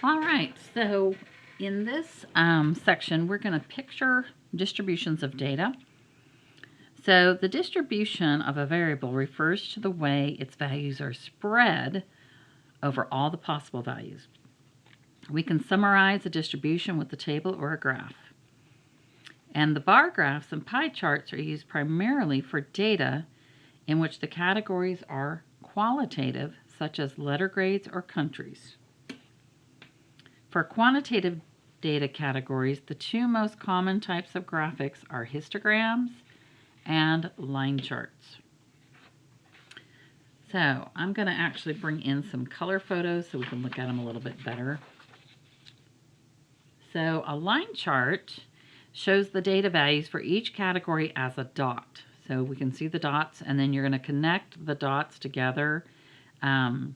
All right, so in this section, we're going to picture distributions of data. So the distribution of a variable refers to the way its values are spread over all the possible values. We can summarize a distribution with a table or a graph. And the bar graphs and pie charts are used primarily for data in which the categories are qualitative, such as letter grades or countries. For quantitative data categories, the two most common types of graphics are histograms and line charts. So I'm going to actually bring in some color photos so we can look at them a little bit better. So a line chart shows the data values for each category as a dot. So we can see the dots, and then you're going to connect the dots together. And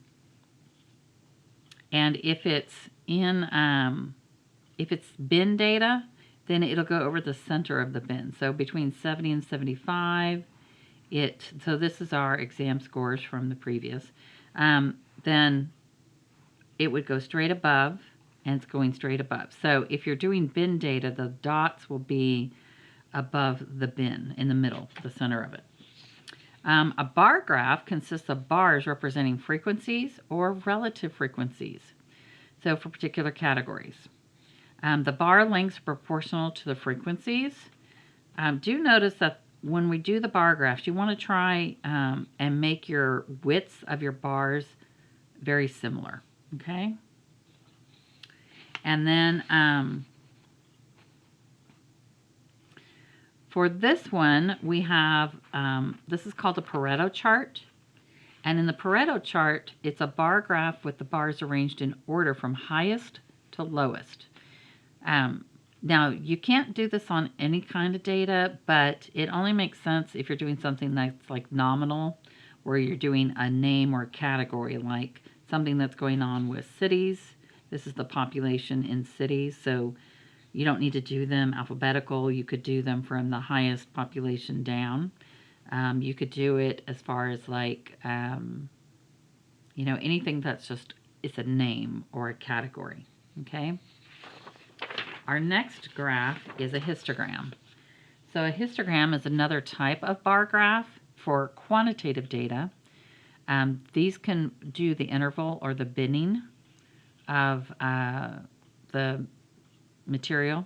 if it's if it's bin data, then it'll go over the center of the bin. So between 70 and 75, so this is our exam scores from the previous. Then it would go straight above, and it's going straight above. So if you're doing bin data, the dots will be above the bin, in the middle, the center of it. A bar graph consists of bars representing frequencies or relative frequencies, so for particular categories. The bar lengths are proportional to the frequencies. Do notice that when we do the bar graphs, you want to try and make your widths of your bars very similar, okay? And then for this one, we have, this is called a Pareto chart. And in the Pareto chart, it's a bar graph with the bars arranged in order from highest to lowest. Now, you can't do this on any kind of data, but it only makes sense if you're doing something that's like nominal, where you're doing a name or a category, like something that's going on with cities. This is the population in cities, so you don't need to do them alphabetical. You could do them from the highest population down. You could do it as far as like, anything that's just, it's a name or a category, okay? Our next graph is a histogram. So a histogram is another type of bar graph for quantitative data. These can do the interval or the binning of the material,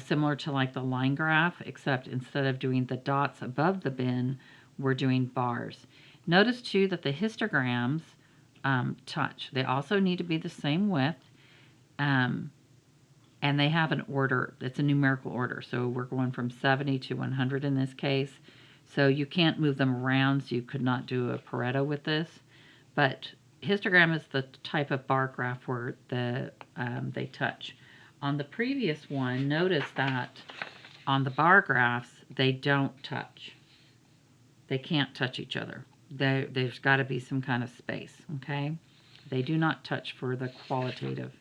similar to like the line graph, except instead of doing the dots above the bin, we're doing bars. Notice too that the histograms touch. They also need to be the same width, and they have an order. It's a numerical order, so we're going from 70 to 100 in this case. So you can't move them around, so you could not do a Pareto with this. But histogram is the type of bar graph where they touch. On the previous one, notice that on the bar graphs, they don't touch. They can't touch each other. There's got to be some kind of space, okay? They do not touch for the qualitative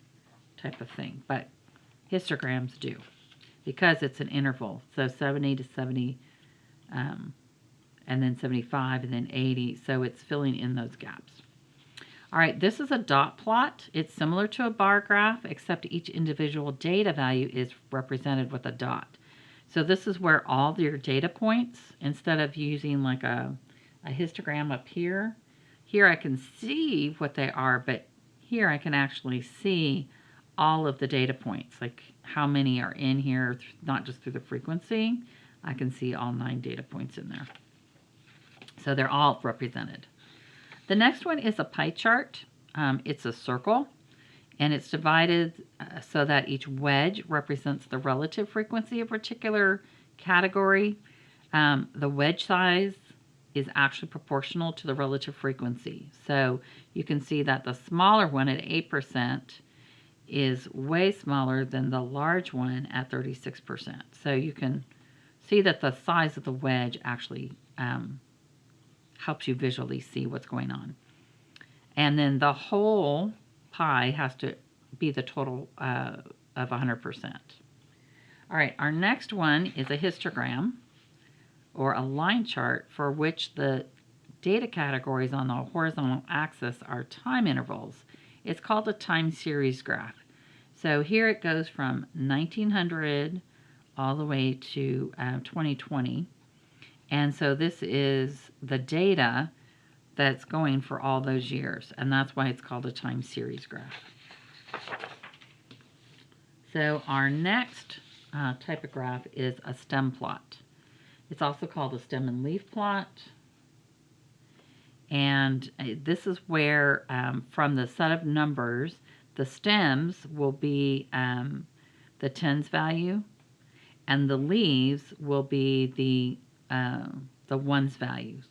type of thing, but histograms do, because it's an interval. So 70 to 70, and then 75, and then 80. So it's filling in those gaps. All right, this is a dot plot. It's similar to a bar graph, except each individual data value is represented with a dot. So this is where all your data points, instead of using like a histogram up here, I can see what they are, but here I can actually see all of the data points, like how many are in here, not just through the frequency. I can see all 9 data points in there. So they're all represented. The next one is a pie chart. It's a circle, and it's divided so that each wedge represents the relative frequency of a particular category. The wedge size is actually proportional to the relative frequency. So you can see that the smaller one at 8% is way smaller than the large one at 36%. So you can see that the size of the wedge actually helps you visually see what's going on. And then the whole pie has to be the total of 100%. All right, our next one is a histogram, or a line chart, for which the data categories on the horizontal axis are time intervals, It's called a time series graph. So here it goes from 1900 all the way to 2020. And so this is the data that's going for all those years. And that's why it's called a time series graph. So our next type of graph is a stem plot. It's also called a stem and leaf plot. And this is where from the set of numbers, the stems will be the tens value, and the leaves will be the ones values.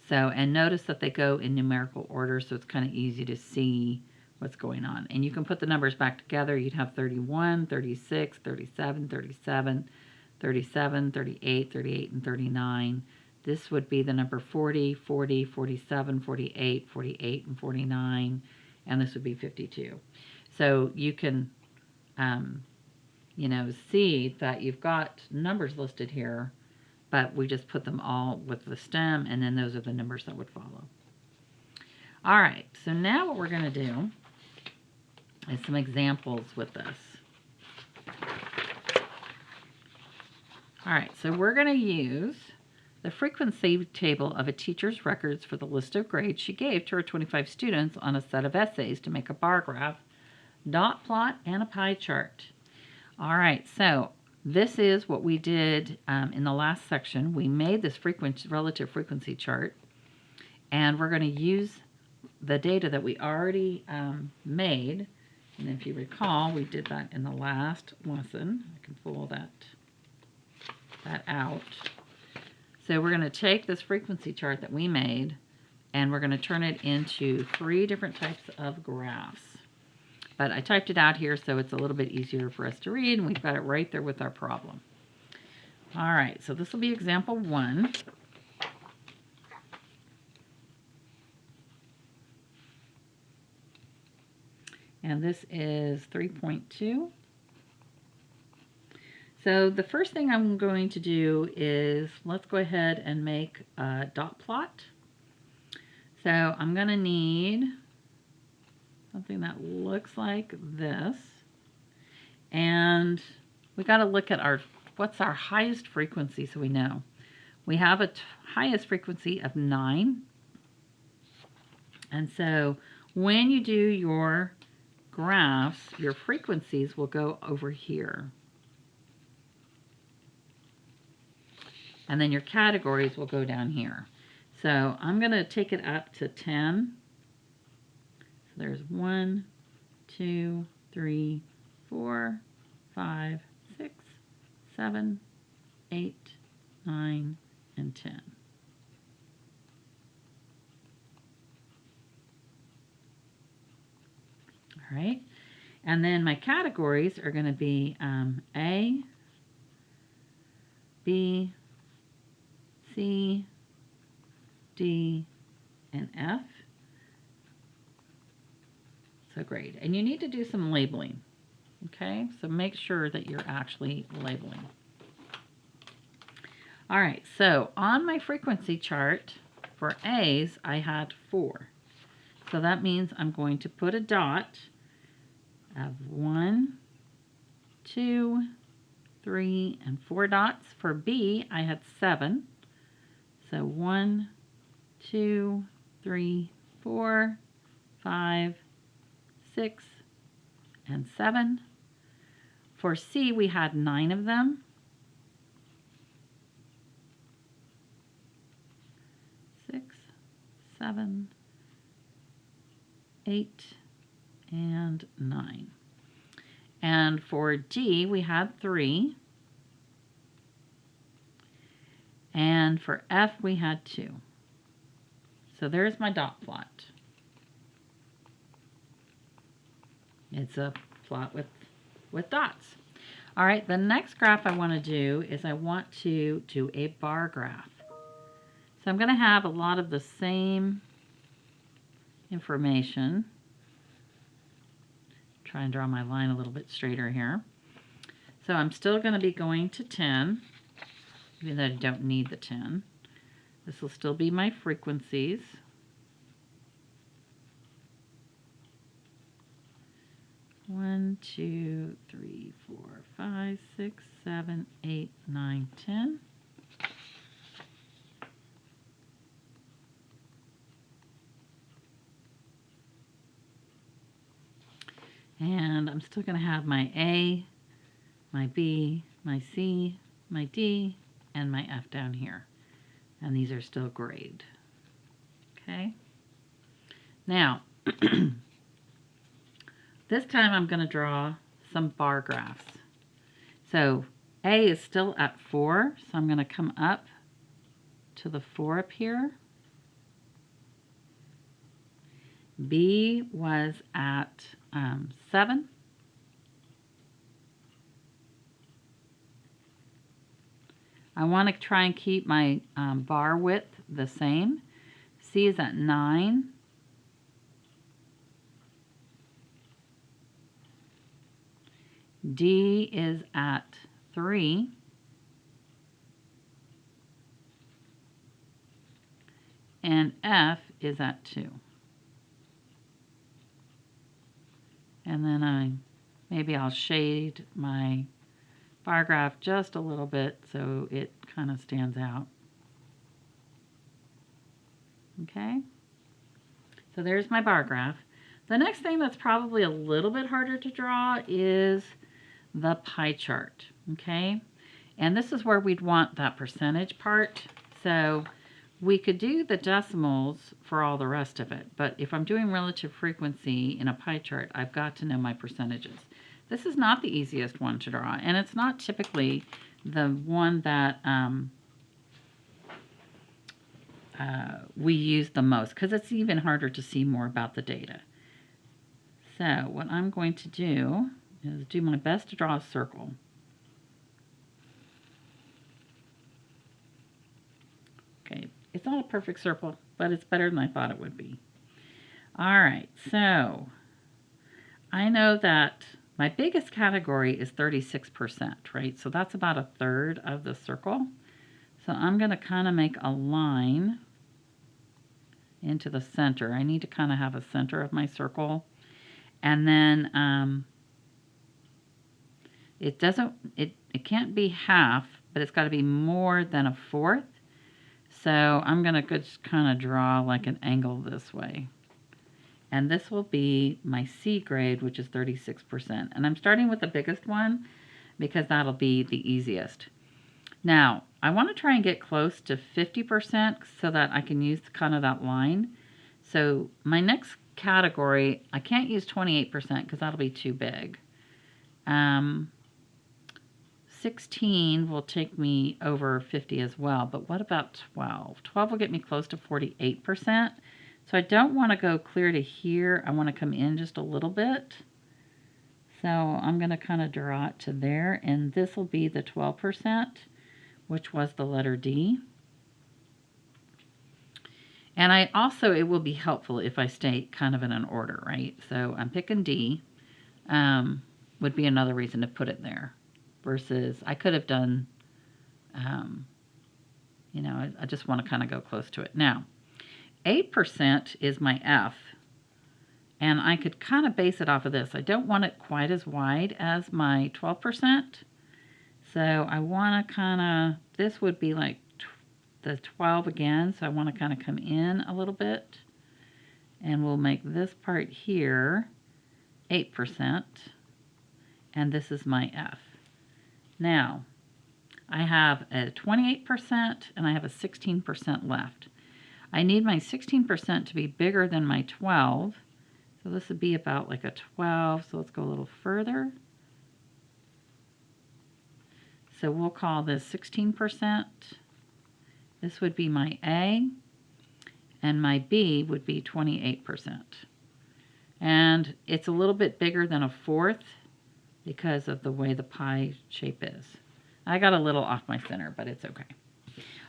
So, and notice that they go in numerical order, so it's kind of easy to see what's going on. And you can put the numbers back together. You'd have 31, 36, 37, 37, 37, 38, 38, and 39. This would be the number 40, 40, 47, 48, 48, and 49, and this would be 52. So you can, see that you've got numbers listed here, but we just put them all with the stem, and then those are the numbers that would follow. All right, so now what we're going to do is some examples with this. All right, so we're going to use the frequency table of a teacher's records for the list of grades she gave to her 25 students on a set of essays to make a bar graph, dot plot, and a pie chart. All right, so this is what we did in the last section. We made this relative frequency chart, and we're going to use the data that we already made. And if you recall, we did that in the last lesson. I can pull that out. So we're going to take this frequency chart that we made, and we're going to turn it into 3 different types of graphs. But I typed it out here so it's a little bit easier for us to read, and we've got it right there with our problem. All right, so this will be example 1. And this is 3.2. So the first thing I'm going to do is, let's go ahead and make a dot plot. So I'm going to need something that looks like this. And we got to look at what's our highest frequency so we know. We have a highest frequency of 9. And so when you do your graphs, your frequencies will go over here. And then your categories will go down here. So I'm going to take it up to 10. So there's 1, 2, 3, 4, 5, 6, 7, 8, 9, and 10. All right. And then my categories are going to be A, B, C, D, and F. So great. And you need to do some labeling. Okay, so make sure that you're actually labeling. All right, so on my frequency chart for A's, I had 4. So that means I'm going to put a dot of 1, 2, 3, and 4 dots. For B, I had 7. So 1, 2, 3, 4, 5, 6, and 7. For C, we had 9 of them. 6, 7, 8, and 9. And for D, we had 3. And for F, we had 2. So there's my dot plot. It's a plot with dots. All right, the next graph I want to do is I want to do a bar graph. So I'm going to have a lot of the same information. Try and draw my line a little bit straighter here. So I'm still going to be going to 10, even though I don't need the 10. This will still be my frequencies. 1, 2, 3, 4, 5, 6, 7, 8, 9, 10. And I'm still going to have my A, my B, my C, my D, and my F down here. And these are still grade. Okay? Now, this time I'm going to draw some bar graphs. So A is still at 4, so I'm going to come up to the 4 up here. B was at 7. I want to try and keep my bar width the same. C is at 9. D is at 3. And F is at 2. And then maybe I'll shade my bar graph just a little bit so it kind of stands out. Okay, so there's my bar graph. The next thing that's probably a little bit harder to draw is the pie chart. Okay, and this is where we'd want that percentage part. So we could do the decimals for all the rest of it, but if I'm doing relative frequency in a pie chart, I've got to know my percentages. This is not the easiest one to draw, and it's not typically the one that we use the most, because it's even harder to see more about the data. So what I'm going to do is do my best to draw a circle. Okay, it's not a perfect circle, but it's better than I thought it would be. All right, so I know that my biggest category is 36%, right? So that's about a third of the circle. So I'm going to kind of make a line into the center. I need to kind of have a center of my circle. And then it can't be half, but it's got to be more than a fourth. So I'm going to just kind of draw like an angle this way. And this will be my C grade, which is 36%. And I'm starting with the biggest one because that'll be the easiest. Now, I want to try and get close to 50% so that I can use kind of that line. So my next category, I can't use 28% because that'll be too big. 16 will take me over 50 as well, but what about 12? 12 will get me close to 48%. So I don't want to go clear to here. I want to come in just a little bit. So I'm going to kind of draw it to there, and this will be the 12%, which was the letter D. And it will be helpful if I stay kind of in an order, right? So I'm picking D, would be another reason to put it there. Versus I could have done, I just want to kind of go close to it. Now, 8% is my F, and I could kind of base it off of this. I don't want it quite as wide as my 12%, so I want to kind of, this would be like the 12 again, so I want to kind of come in a little bit, and we'll make this part here 8%, and this is my F. Now, I have a 28% and I have a 16% left. I need my 16% to be bigger than my 12. So this would be about like a 12. So let's go a little further. So we'll call this 16%. This would be my A. And my B would be 28%. And it's a little bit bigger than a fourth because of the way the pie shape is. I got a little off my center, but it's okay.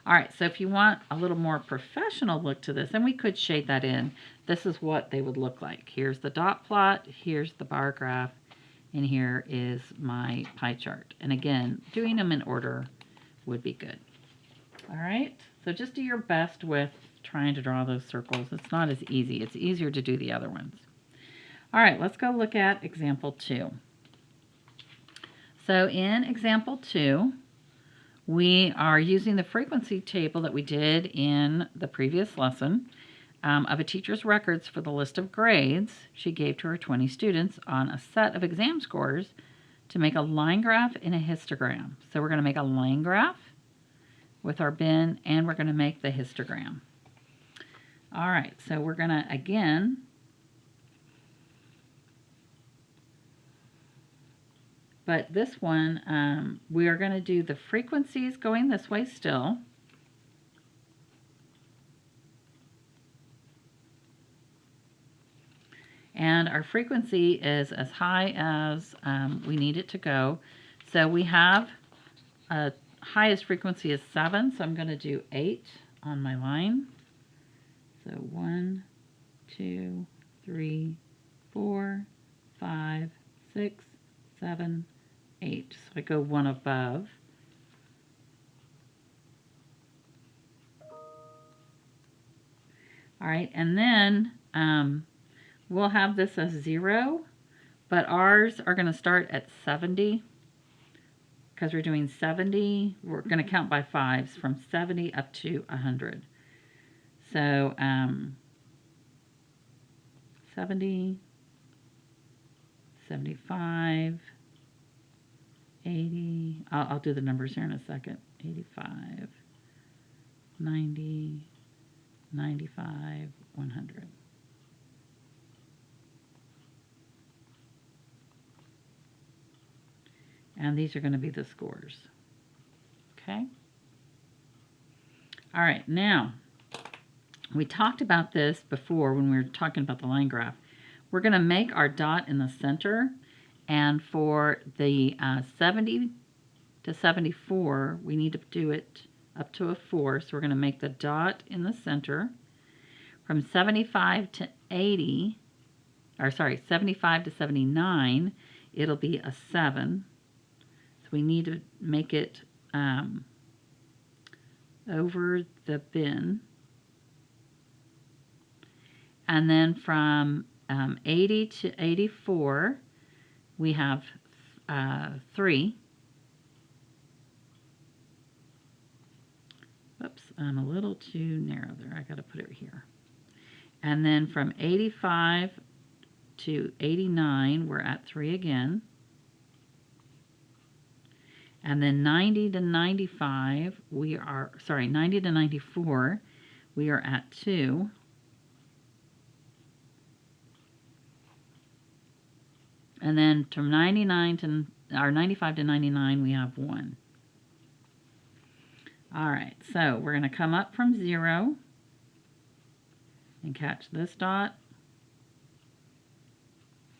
All right, so if you want a little more professional look to this, and we could shade that in, this is what they would look like. Here's the dot plot, here's the bar graph, and here is my pie chart. And again, doing them in order would be good. All right, so just do your best with trying to draw those circles. It's not as easy. It's easier to do the other ones. All right, let's go look at example 2. So in example 2, we are using the frequency table that we did in the previous lesson of a teacher's records for the list of grades she gave to her 20 students on a set of exam scores to make a line graph in a histogram. So we're going to make a line graph with our bin, and we're going to make the histogram. All right, so we're going to, again, but this one, we are going to do the frequencies going this way still. And our frequency is as high as we need it to go. So we have a highest frequency is 7, so I'm going to do 8 on my line. So 1, 2, 3, 4, 5, 6, 7, 8. So I go one above. All right, and then we'll have this as 0, but ours are going to start at 70 because we're doing 70. We're going to count by 5s from 70 up to 100. So 70, 75, 80, I'll do the numbers here in a second, 85, 90, 95, 100. And these are going to be the scores. Okay? All right, now, we talked about this before when we were talking about the line graph. We're going to make our dot in the center, and for the 70 to 74, we need to do it up to a 4, so we're going to make the dot in the center. From 75 to 80, or sorry, 75 to 79, it'll be a 7. So we need to make it over the bin. And then from 80 to 84, we have 3. Whoops, I'm a little too narrow there. I got to put it here. And then from 85 to 89, we're at 3 again. And then 90 to 95, 90 to 94, we are at 2. And then from 95 to 99, we have 1. All right, so we're going to come up from 0 and catch this dot,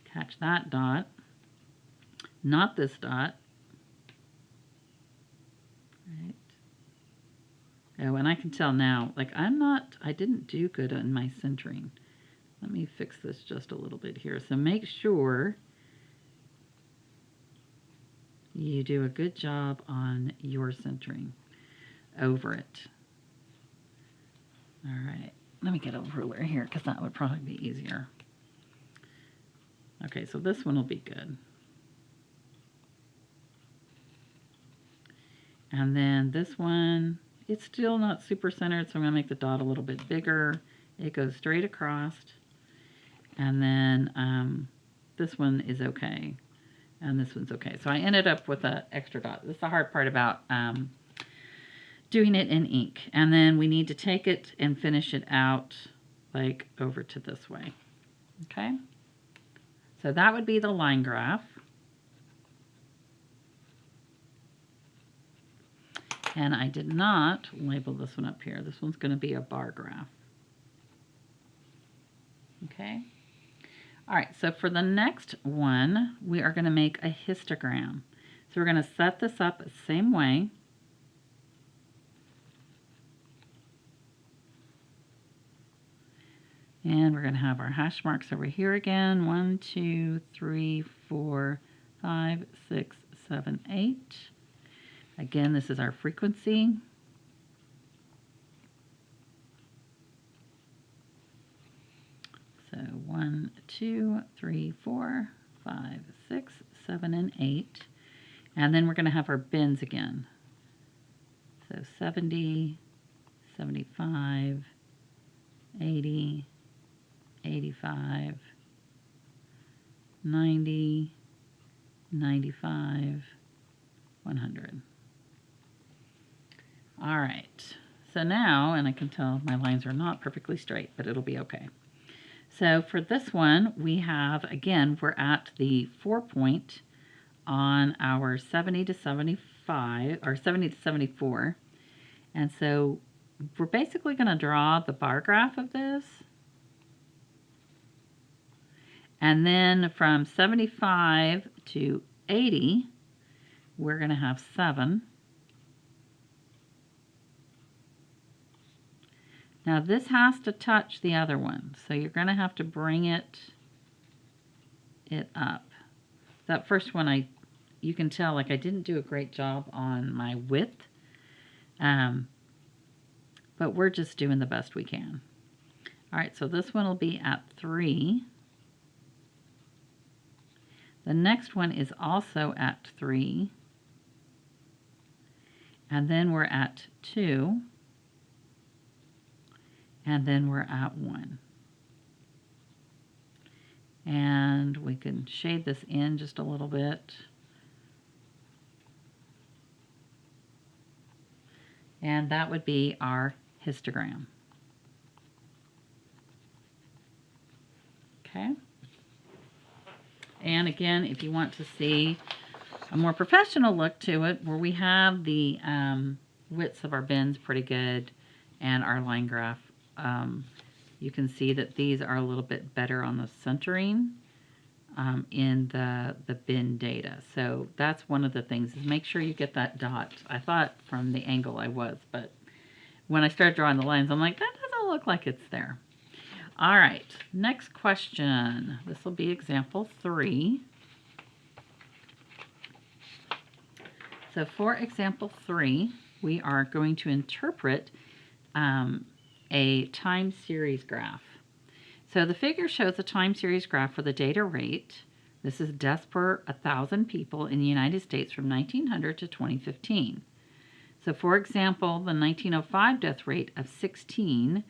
catch that dot, not this dot. Right. Oh, and I can tell now, like I didn't do good on my centering. Let me fix this just a little bit here. So make sure you do a good job on your centering over it. All right, let me get a ruler here because that would probably be easier. Okay, so this one will be good. And then this one, it's still not super centered, so I'm going to make the dot a little bit bigger. It goes straight across. And then this one is okay. And this one's okay. So I ended up with an extra dot. This is the hard part about doing it in ink. And then we need to take it and finish it out like over to this way. Okay? So that would be the line graph. And I did not label this one up here. This one's going to be a bar graph. Okay? All right, so for the next one, we are going to make a histogram. So we're going to set this up the same way. And we're going to have our hash marks over here again. 1, 2, 3, 4, 5, 6, 7, 8. Again, this is our frequency. So 1, 2, 3, 4, 5, 6, 7, and 8. And then we're going to have our bins again. So 70, 75, 80, 85, 90, 95, 100. All right. So now, and I can tell my lines are not perfectly straight, but it'll be okay. So for this one, we have, again, we're at the 4 point on our 70 to 75, or 70 to 74. And so we're basically going to draw the bar graph of this. And then from 75 to 80, we're going to have 7. Now this has to touch the other one, so you're going to have to bring it up. That first one, you can tell, like, I didn't do a great job on my width, but we're just doing the best we can. All right, so this one will be at 3. The next one is also at 3. And then we're at 2. And then we're at 1. And we can shade this in just a little bit. And that would be our histogram. Okay. And again, if you want to see a more professional look to it, where we have the widths of our bins pretty good and our line graph, you can see that these are a little bit better on the centering in the bin data. So that's one of the things, is make sure you get that dot. I thought from the angle I was, but when I started drawing the lines, I'm like, that doesn't look like it's there. All right, next question. This will be example 3. So for example 3, we are going to interpret a time series graph. So the figure shows a time series graph for the data rate. This is deaths per 1,000 people in the United States from 1900 to 2015. So for example, the 1905 death rate of 16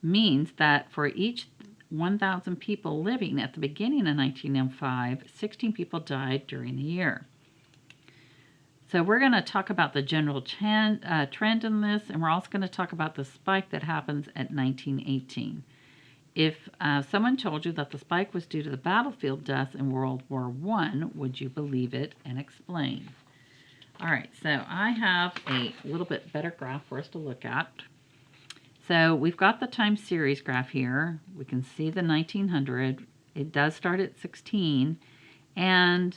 means that for each 1,000 people living at the beginning of 1905, 16 people died during the year. So we're going to talk about the general trend in this, and we're also going to talk about the spike that happens at 1918. If someone told you that the spike was due to the battlefield deaths in World War I, would you believe it, and explain? All right, so I have a little bit better graph for us to look at. So we've got the time series graph here. We can see the 1900. It does start at 16, and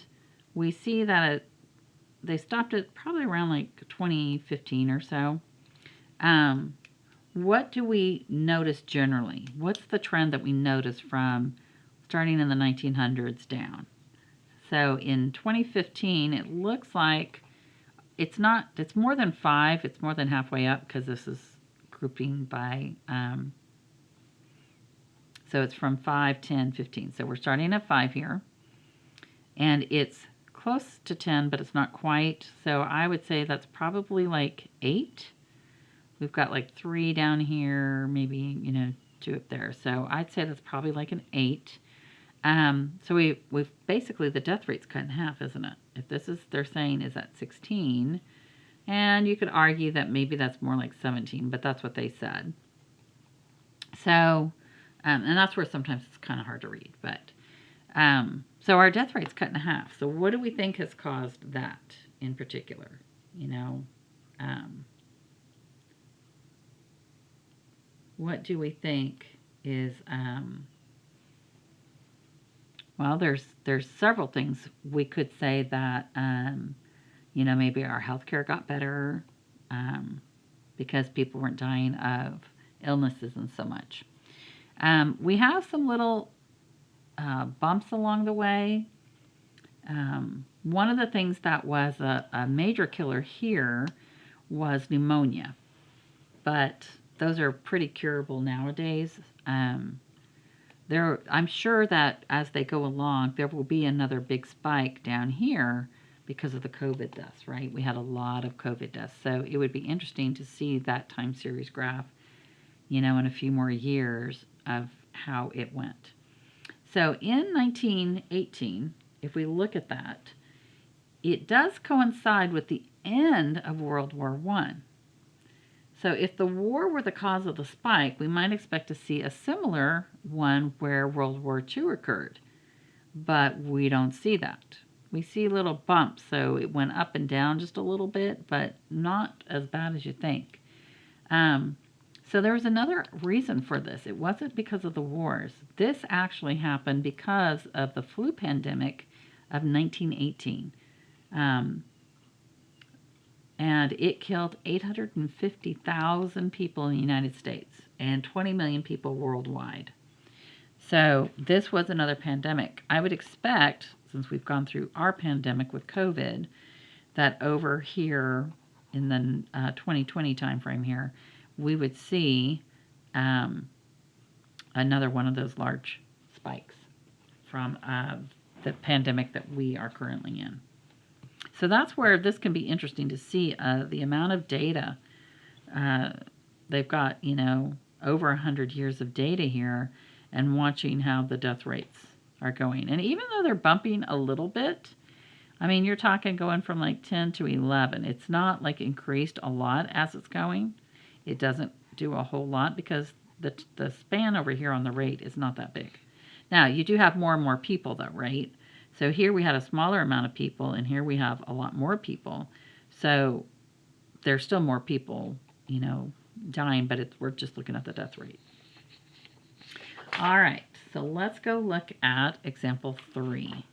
we see that they stopped it probably around like 2015 or so. What do we notice generally? What's the trend that we notice from starting in the 1900s down? So in 2015, it looks like it's more than 5. It's more than halfway up, because this is grouping by, so it's from 5, 10, 15. So we're starting at 5 here. And it's close to 10, but it's not quite. So I would say that's probably like 8. We've got like 3 down here, maybe, 2 up there. So I'd say that's probably like an 8. So we've basically, the death rate's cut in half, isn't it? If this is, they're saying, is at 16. And you could argue that maybe that's more like 17, but that's what they said. So, and that's where sometimes it's kind of hard to read, but, so our death rate's cut in half. So what do we think has caused that in particular? What do we think is, well, there's several things. We could say that, maybe our healthcare got better because people weren't dying of illnesses and so much. We have some little bumps along the way. One of the things that was a major killer here was pneumonia, but those are pretty curable nowadays. I'm sure that as they go along, there will be another big spike down here because of the COVID deaths, right? We had a lot of COVID deaths. So it would be interesting to see that time series graph, in a few more years of how it went. So in 1918, if we look at that, it does coincide with the end of World War I. So if the war were the cause of the spike, we might expect to see a similar one where World War II occurred. But we don't see that. We see little bumps, so it went up and down just a little bit, but not as bad as you think. So there was another reason for this. It wasn't because of the wars. This actually happened because of the flu pandemic of 1918. And it killed 850,000 people in the United States and 20 million people worldwide. So this was another pandemic. I would expect, since we've gone through our pandemic with COVID, that over here in the 2020 timeframe here, we would see another one of those large spikes from the pandemic that we are currently in. So that's where this can be interesting to see the amount of data. They've got, over 100 years of data here and watching how the death rates are going. And even though they're bumping a little bit, I mean, you're talking going from like 10 to 11. It's not like increased a lot as it's going. It doesn't do a whole lot because the span over here on the rate is not that big. Now, you do have more and more people though, right? So here we had a smaller amount of people, and here we have a lot more people. So there's still more people, dying, but we're just looking at the death rate. All right, so let's go look at example 3.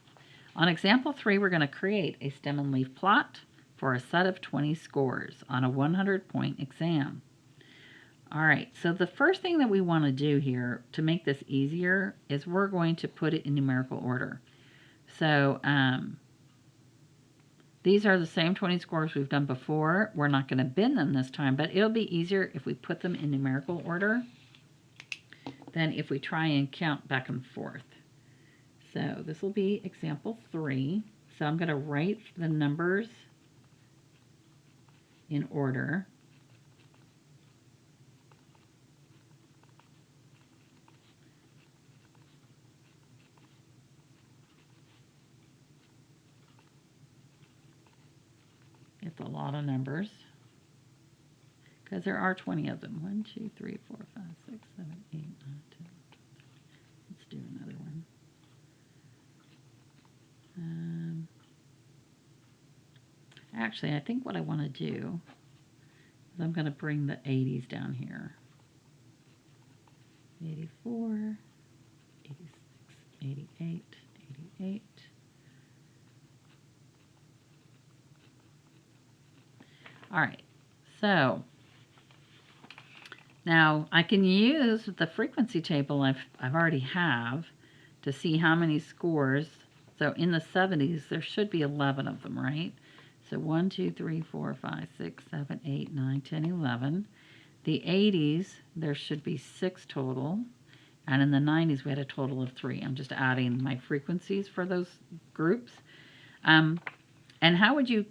On example 3, we're going to create a stem and leaf plot for a set of 20 scores on a 100-point exam. All right, so the first thing that we want to do here to make this easier is we're going to put it in numerical order. So these are the same 20 scores we've done before. We're not going to bin them this time, but it'll be easier if we put them in numerical order than if we try and count back and forth. So this will be example 3. So I'm going to write the numbers in order. It's a lot of numbers because there are 20 of them. 1, 2, 3, 4, 5, 6, 7, 8, 9, 10. Let's do another one. Actually, I think what I want to do is I'm going to bring the 80s down here. 84, 86, 88, 88. All right, so now I can use the frequency table I've already have to see how many scores. So in the 70s, there should be 11 of them, right? So 1, 2, 3, 4, 5, 6, 7, 8, 9, 10, 11. The 80s, there should be 6 total. And in the 90s, we had a total of 3. I'm just adding my frequencies for those groups. And how would you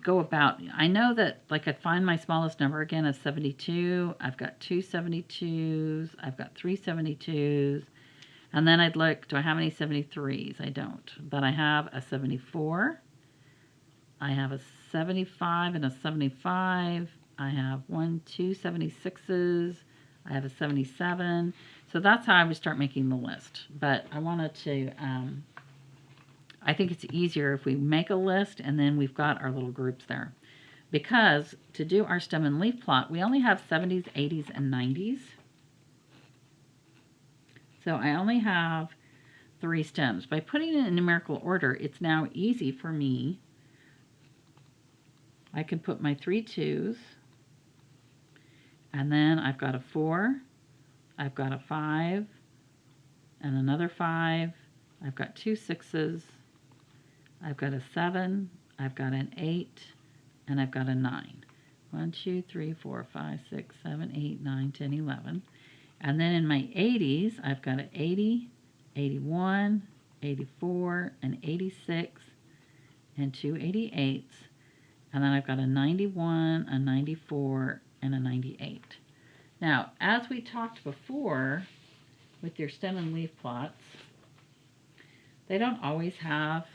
go about? I know that, like, I'd find my smallest number again as 72. I've got 2 72s. I've got 3 72s. And then I'd look, do I have any 73s? I don't. But I have a 74. I have a 75 and a 75. I have 1, 2 76s. I have a 77. So that's how I would start making the list. But I wanted to... I think it's easier if we make a list and then we've got our little groups there. Because to do our stem and leaf plot, we only have 70s, 80s, and 90s. So I only have 3 stems. By putting it in numerical order, it's now easy for me. I can put my 3 2s, and then I've got a 4, I've got a 5, and another 5, I've got 2 6s, I've got a 7, I've got an 8, and I've got a 9. 1, 2, 3, 4, 5, 6, 7, 8, 9, 10, 11. And then in my 80s, I've got an 80, 81, 84, an 86, and 288s. And then I've got a 91, a 94, and a 98. Now, as we talked before with your stem and leaf plots, they don't always have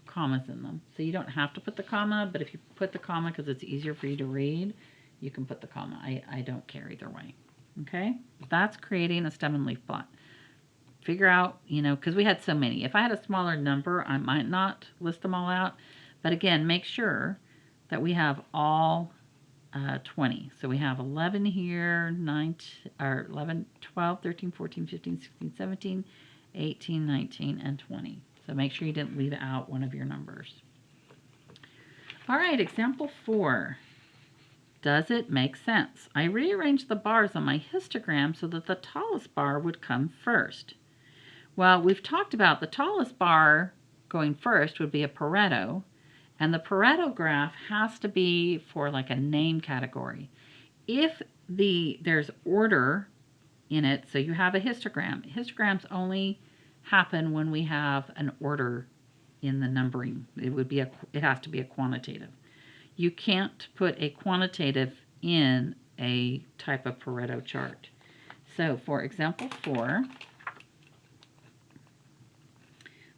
commas in them. So you don't have to put the comma, but if you put the comma because it's easier for you to read, you can put the comma. I don't care either way. Okay? That's creating a stem and leaf plot. Figure out, because we had so many. If I had a smaller number, I might not list them all out. But again, make sure that we have all 20. So we have 11 here, 11, 12, 13, 14, 15, 16, 17, 18, 19, and 20. So make sure you didn't leave out one of your numbers. All right, example 4. Does it make sense? I rearranged the bars on my histogram so that the tallest bar would come first. Well, we've talked about the tallest bar going first would be a Pareto, and the Pareto graph has to be for like a name category. If there's order in it, so you have a histogram. Histograms only happen when we have an order in the numbering. It has to be a quantitative. You can't put a quantitative in a type of Pareto chart. So for example 4,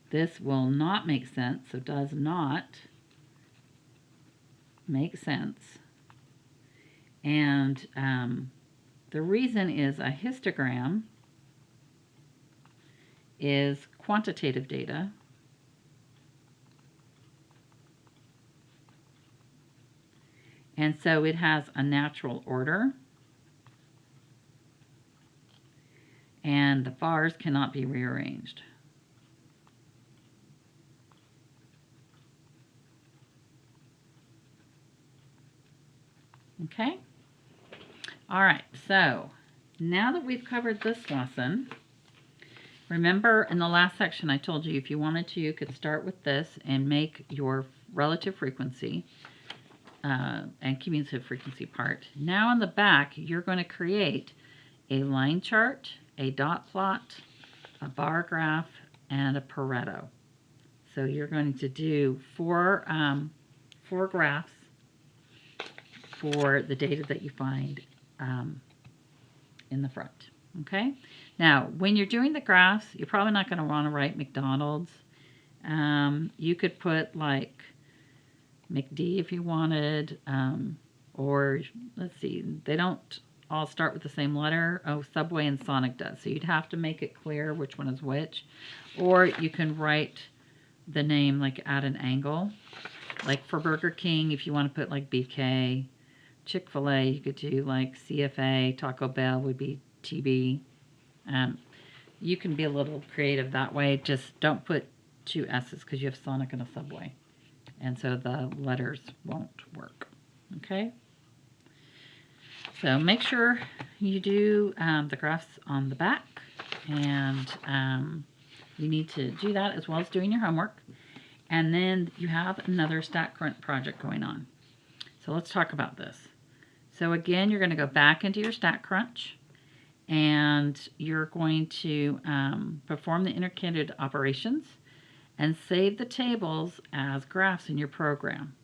this will not make sense, so does not make sense. And the reason is a histogram is quantitative data, and so it has a natural order, and the bars cannot be rearranged. Okay? All right, so now that we've covered this lesson, remember in the last section I told you if you wanted to, you could start with this and make your relative frequency and cumulative frequency part. Now on the back, you're going to create a line chart, a dot plot, a bar graph, and a Pareto. So you're going to do four graphs for the data that you find in the front. Okay? Now, when you're doing the graphs, you're probably not going to want to write McDonald's. You could put like McD if you wanted, or let's see, they don't all start with the same letter. Oh, Subway and Sonic does. So you'd have to make it clear which one is which. Or you can write the name like at an angle. Like for Burger King, if you want to put like BK, Chick-fil-A, you could do like CFA, Taco Bell would be TB. You can be a little creative that way. Just don't put two S's because you have Sonic and a Subway. And so the letters won't work. Okay? So make sure you do the graphs on the back. And you need to do that as well as doing your homework. And then you have another StatCrunch project going on. So let's talk about this. So again, you're going to go back into your StatCrunch, and you're going to perform the interconnected operations and save the tables as graphs in your program.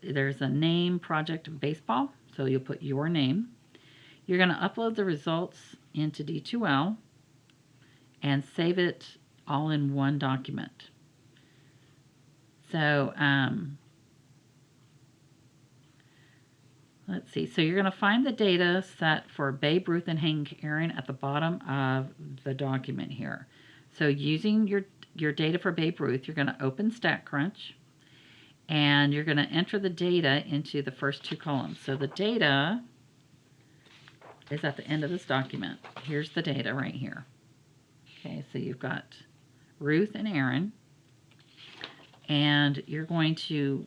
There's a name project baseball, so you'll put your name. You're going to upload the results into D2L and save it all in one document. So let's see. So you're going to find the data set for Babe Ruth and Hank Aaron at the bottom of the document here. So using your data for Babe Ruth, you're going to open StatCrunch, and you're going to enter the data into the first two columns. So the data is at the end of this document. Here's the data right here. Okay, so you've got Ruth and Aaron, and you're going to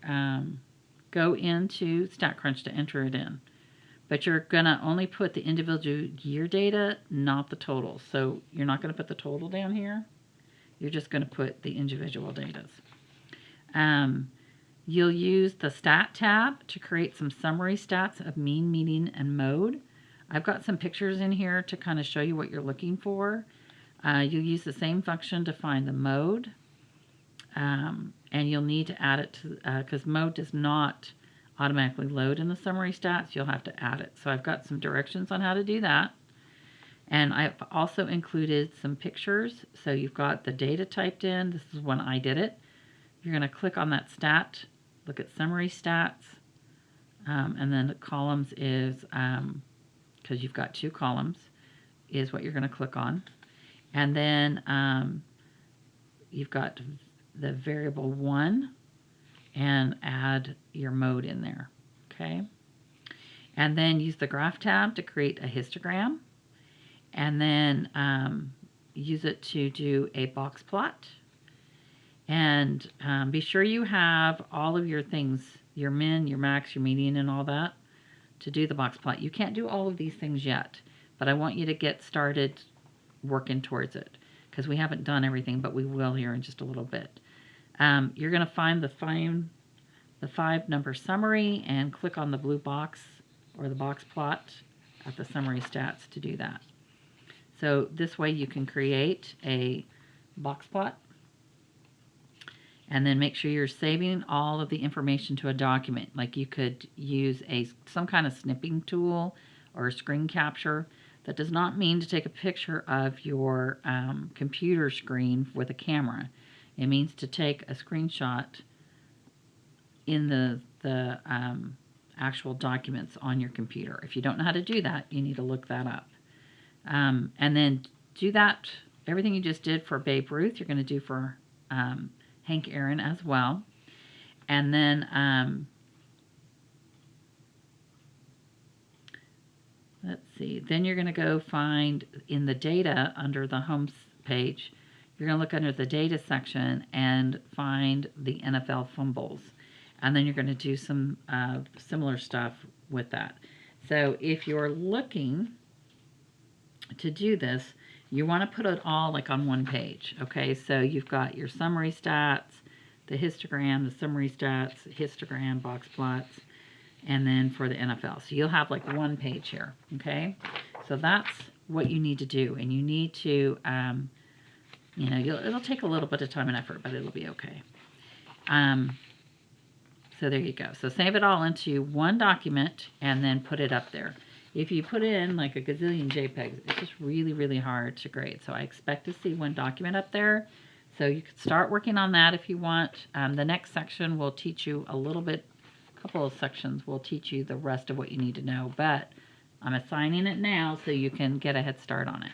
go into StatCrunch to enter it in. But you're going to only put the individual year data, not the total. So you're not going to put the total down here. You're just going to put the individual datas. You'll use the Stat tab to create some summary stats of mean, median, and mode. I've got some pictures in here to kind of show you what you're looking for. You'll use the same function to find the mode, and you'll need to add it to, because mode does not automatically load in the summary stats. You'll have to add it. So I've got some directions on how to do that. And I've also included some pictures. So you've got the data typed in. This is when I did it. You're going to click on that stat, look at summary stats, and then the columns is, because you've got 2 columns, is what you're going to click on. And then you've got the variable 1 and add your mode in there, okay? And then use the graph tab to create a histogram, and then use it to do a box plot. And be sure you have all of your things, your min, your max, your median, and all that to do the box plot. You can't do all of these things yet, but I want you to get started working towards it, because we haven't done everything, but we will here in just a little bit. You're going to find the 5-number summary and click on the blue box or the box plot at the summary stats to do that. So this way you can create a box plot, and then make sure you're saving all of the information to a document. Like you could use some kind of snipping tool or a screen capture. That does not mean to take a picture of your computer screen with a camera. It means to take a screenshot in the actual documents on your computer. If you don't know how to do that, you need to look that up. And then do that, everything you just did for Babe Ruth, you're going to do for Hank Aaron as well. And then let's see, then you're going to go find in the data under the home page, you're going to look under the data section and find the NFL fumbles. And then you're going to do some similar stuff with that. So if you're looking to do this, you want to put it all like on one page. Okay, so you've got your summary stats, the histogram, the summary stats, histogram, box plots, and then for the NFL. So you'll have like one page here. Okay, so that's what you need to do, and you need to, you know, it'll take a little bit of time and effort, but it'll be okay. So there you go. So save it all into one document and then put it up there. If you put in like a gazillion JPEGs, it's just really, really hard to grade. So I expect to see one document up there. So you could start working on that if you want. The next section will teach you a little bit, a couple of sections will teach you the rest of what you need to know. But I'm assigning it now so you can get a head start on it.